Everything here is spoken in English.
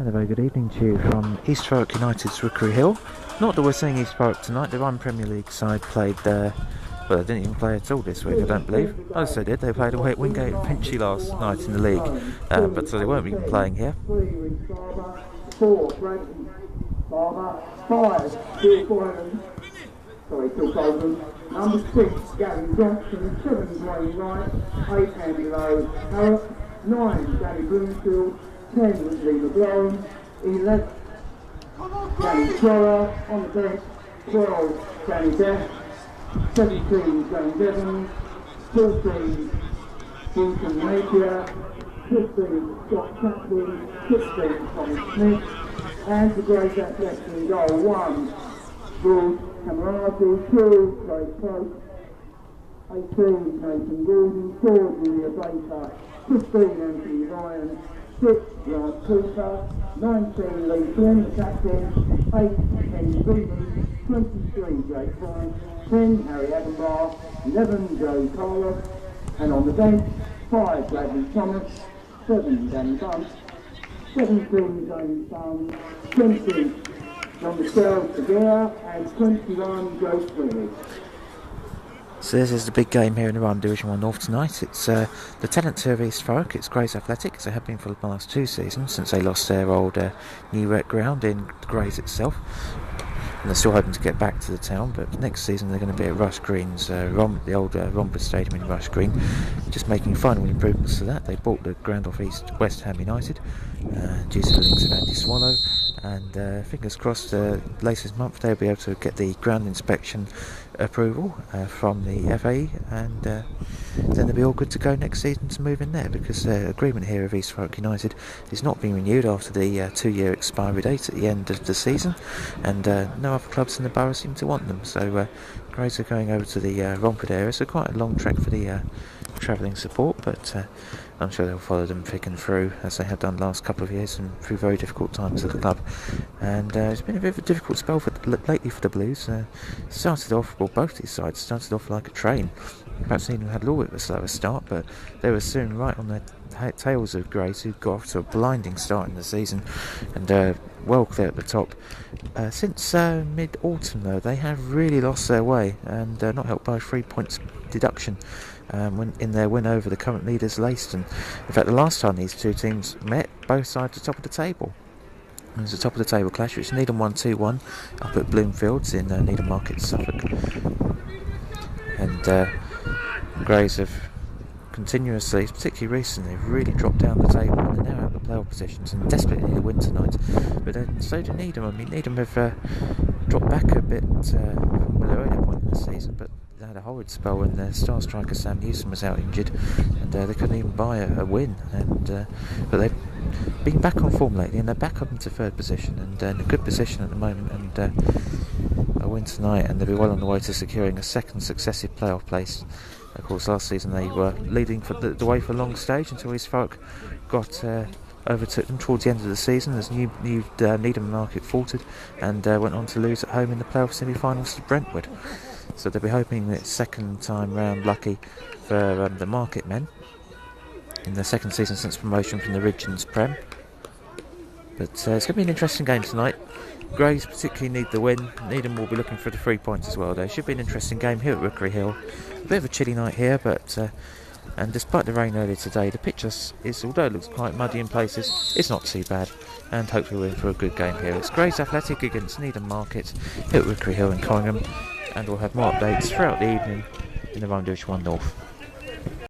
And a very good evening to you from East Thurrock United's Rookery Hill. Not that we're seeing East Thurrock tonight, the Ryman Premier League side played well, they didn't even play at all this week, I don't believe. Oh, yes, they did. They played away at Wingate and Finchley last night in the league, but so they won't be playing here. 4, Brandon, Barber, 5, Bill Boylan, Bill Golden, number 6, Gavin Johnson, 7, Dwayne Wright, 8, Andy Lowe, Harrop, 9, Danny Bloomfield, 10 was Lee McLaurin, 11 Danny Troyer, on the bench 12 Danny Death, 17 James Evans, 14 Jason Napier, 15 Scott Chaplin, 16 Thomas Smith, and the Great Athletics in goal 1 George Camarati, 2 Craig Close, 18 Nathan Gordon, 4 Julia Baker, 15 Anthony Ryan, 6 Grant Cooper, 19 Lee Flynn, the captain, 8 Kenny Beatty, 23 Jake Fine, 10 Harry Adenbar, 11 Joe Carlos, and on the bench 5 Bradley Thomas, 7 Danny Bunt, 17 James Dunn, 20 John Michelle Segura, and 21 Joe Sweeney. So this is the big game here in the Ryman Division 1 North tonight. It's the tenants here of East Thurrock. It's Grays Athletic, as they have been for the last 2 seasons, since they lost their old new rec ground in Grays itself. And they're still hoping to get back to the town, but next season they're going to be at Rush Green's, the old Romford Stadium in Rush Green, just making final improvements to that. They bought the ground off Wed 7Mar United, due to the links of Andy Swallow, and fingers crossed later this month they'll be able to get the ground inspection approval from the FAE, and then they'll be all good to go next season to move in there, because the agreement here of East Thurrock United is not being renewed after the 2-year expiry date at the end of the season, and no other clubs in the borough seem to want them, so Grays are going over to the Romford area, so quite a long trek for the travelling support, but I'm sure they'll follow them thick and through, as they have done the last couple of years, and through very difficult times at the club. And it's been a bit of a difficult spell lately for the Blues. Started off, well, both these sides started off like a train. Perhaps Needham had a little bit of a slower start, but they were soon right on their tails of Grays, who got off to a blinding start in the season, and well clear at the top. Since mid-autumn, though, they have really lost their way, and not helped by a 3 points deduction when in their win over the current leaders, Leiston. In fact, the last time these two teams met, both sides at the top of the table. It was a top of the table clash, which Needham won 2-1 up at Bloomfields in Needham Market, Suffolk. And Grays have continuously, particularly recently, have really dropped down the table, and they're now out of the playoff positions and desperately need a win tonight. But then so do Needham. I mean, Needham have dropped back a bit from their earlier point in the season, but they had a horrid spell when their star striker Sam Newsom was out injured, and they couldn't even buy a win. And but they've been back on form lately, and they're back up into 3rd position, and in a good position at the moment, and a win tonight, and they'll be well on the way to securing a 2nd successive playoff place. Of course, last season they were leading for the way for a long stage until East Thurrock got overtook them towards the end of the season as Needham Market faltered, and went on to lose at home in the playoff semi-finals to Brentwood. So they'll be hoping that 2nd time round lucky for the Market men in their 2nd season since promotion from the Regions Prem. But it's going to be an interesting game tonight. Grays particularly need the win. Needham will be looking for the 3 points as well, though. Should be an interesting game here at Rookery Hill. A bit of a chilly night here, but and despite the rain earlier today, the pitch is, although it looks quite muddy in places, it's not too bad, and hopefully we're in for a good game here. It's Grays Athletic against Needham Market here at Rookery Hill in Collingham, and we'll have more updates throughout the evening in the Ryman Division 1 North.